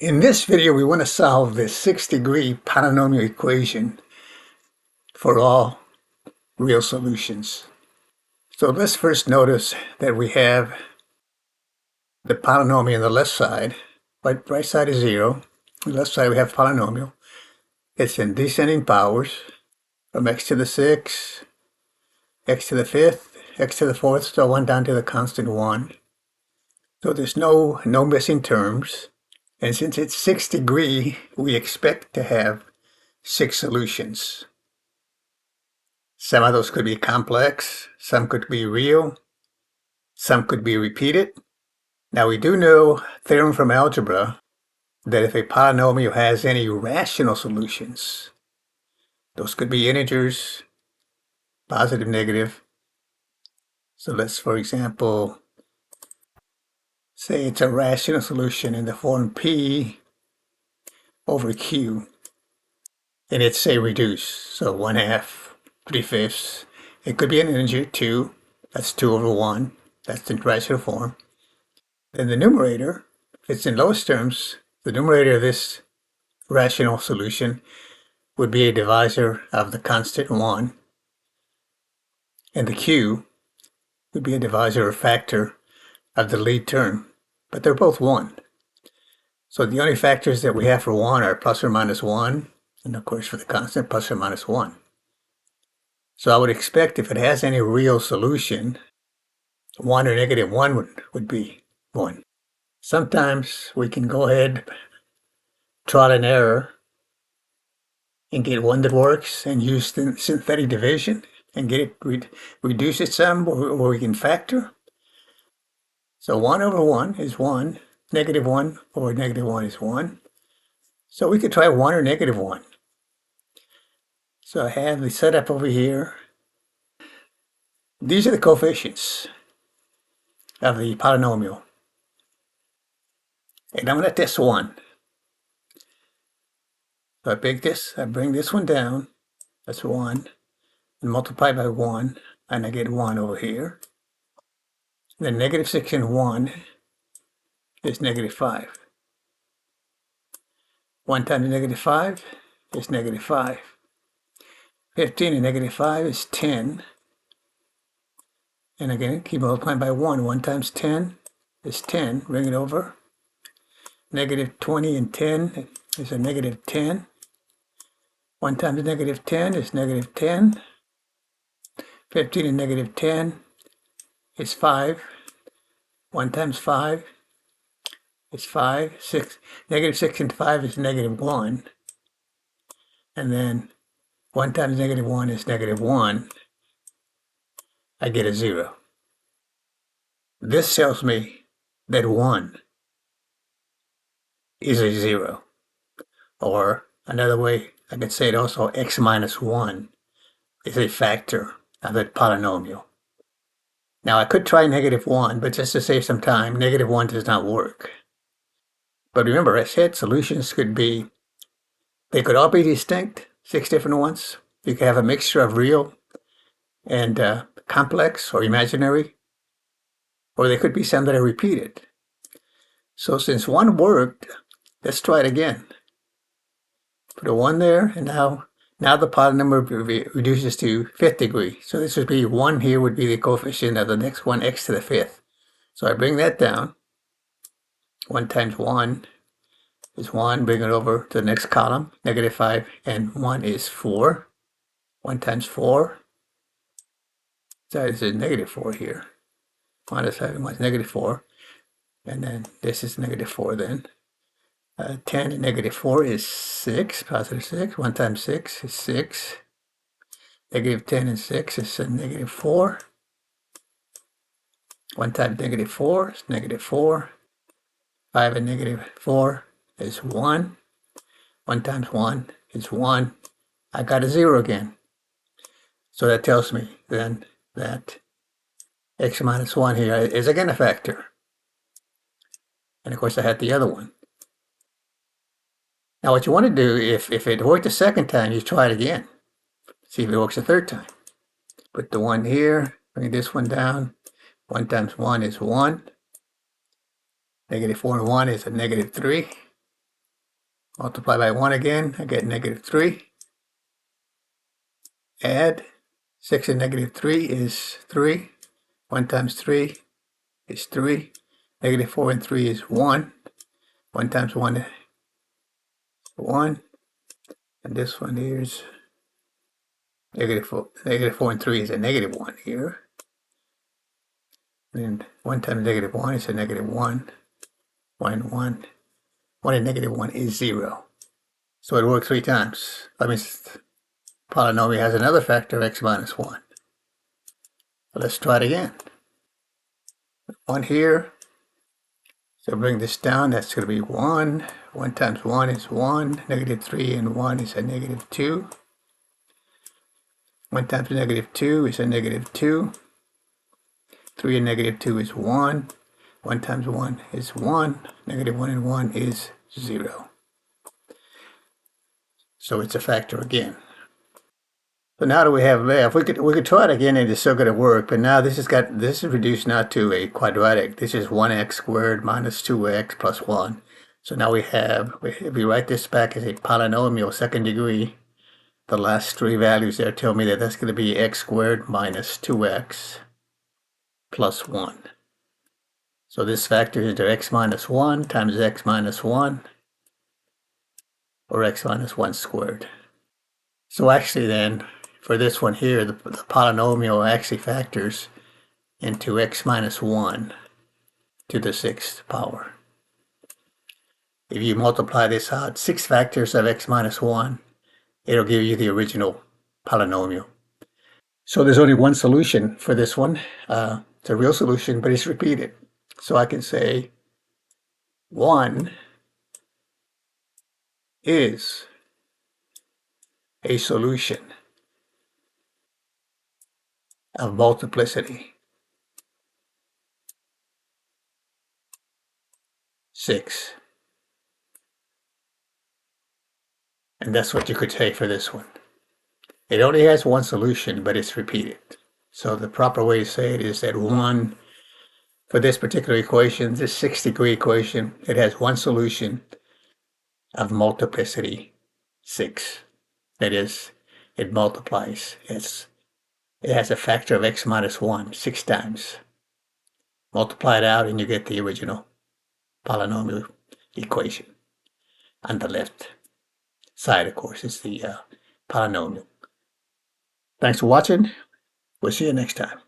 In this video, we want to solve this 6-degree polynomial equation for all real solutions. So let's first notice that we have the polynomial on the left side. Right side is 0. On the left side we have polynomial. It's in descending powers from x to the 6th, x to the 5th, x to the 4th, so 1 down to the constant 1. So there's no missing terms. And since it's 6 degree, we expect to have 6 solutions. Some of those could be complex, some could be real, some could be repeated. Now we do know theorem from algebra that if a polynomial has any rational solutions, those could be integers, positive, negative. So let's, for example, say it's a rational solution in the form P over Q. And it's, say, reduced. So 1/2, 3/5. It could be an integer, 2. That's 2 over 1. That's the rational form. Then the numerator, if it's in lowest terms, the numerator of this rational solution would be a divisor of the constant 1. And the Q would be a divisor or factor of the lead term. But they're both 1. So the only factors that we have for 1 are plus or minus 1. And of course for the constant, plus or minus 1. So I would expect if it has any real solution, 1 or negative 1 would be 1. Sometimes we can go ahead, trial and error, and get one that works and use the synthetic division and get it reduce it some, or we can factor. So 1 over 1 is 1, negative 1 over negative 1 is 1. So we could try 1 or negative 1. So I have the setup over here. These are the coefficients of the polynomial. And I'm going to test 1. So I bring this one down. That's 1. And multiply by 1. And I get 1 over here. Then negative 6 and 1 is negative 5. 1 times negative 5 is negative 5. 15 and negative 5 is 10. And again, keep multiplying by 1. 1 times 10 is 10. Bring it over. Negative 20 and 10 is a negative 10. 1 times negative 10 is negative 10. 15 and negative 10 is 5. 1 times 5 is 5. 6. Negative 6 and 5 is negative 1. And then 1 times negative 1 is negative 1. I get a 0. This tells me that 1 is a 0. Or another way I could say it also, x minus 1 is a factor of that polynomial. Now I could try negative 1, but just to save some time, negative 1 does not work. But remember, I said solutions could be, they could all be distinct, 6 different ones. You could have a mixture of real and complex or imaginary, or there could be some that are repeated. So since 1 worked, let's try it again. Put a 1 there, and now the polynomial reduces to 5th degree. So this would be 1 here would be the coefficient of the next one, x to the 5th. So I bring that down. 1 times 1 is 1. Bring it over to the next column. Negative 5 and 1 is 4. 1 times 4. So this is negative 4 here. Minus 5 and 1 is negative 4. And then this is negative 4 then. 10 and negative 4 is 6, positive 6. 1 times 6 is 6. Negative 10 and 6 is a negative 4. 1 times negative 4 is negative 4. 5 and negative 4 is 1. 1 times 1 is 1. I got a 0 again. So that tells me then that x minus 1 here is again a factor. And of course I had the other one. Now what you want to do, if it worked the second time, you try it again. See if it works the third time. Put the 1 here, bring this one down. 1 times 1 is 1. Negative 4 and 1 is a negative 3. Multiply by 1 again, I get negative 3. Add 6 and negative 3 is 3. 1 times 3 is 3. Negative 4 and 3 is 1. 1 times 1 is 1. And this one here is negative 4. Negative 4 and 3 is a negative 1 here. And 1 times negative 1 is a negative 1. 1 and 1. 1 and negative 1 is 0. So it worked 3 times. That means polynomial has another factor of x minus 1. Let's try it again. 1 here. So bring this down. That's going to be 1. 1 times 1 is 1. Negative 3 and 1 is a negative 2. 1 times negative 2 is a negative 2. 3 and negative 2 is 1. 1 times 1 is 1. Negative 1 and 1 is 0. So it's a factor again. So now that we have left, we could try it again and it's still going to work. But now this is reduced not to a quadratic. This is 1x squared minus 2x plus 1. So now if we write this back as a polynomial second degree, the last 3 values there tell me that that's going to be x squared minus 2x plus 1. So this factor is either x minus 1 times x minus 1 or x minus 1 squared. So actually then, for this one here, the polynomial actually factors into x minus 1 to the 6th power. If you multiply this out, 6 factors of x minus 1, it'll give you the original polynomial. So there's only one solution for this one. It's a real solution, but it's repeated. So I can say 1 is a solution of multiplicity 6. And that's what you could say for this one. It only has one solution, but it's repeated. So the proper way to say it is that 1, for this particular equation, this 6-degree equation, it has one solution of multiplicity 6. That is, it multiplies. It has a factor of x minus 1 6 times. Multiply it out and you get the original polynomial equation. On the left side, of course, is the polynomial. Thanks for watching. We'll see you next time.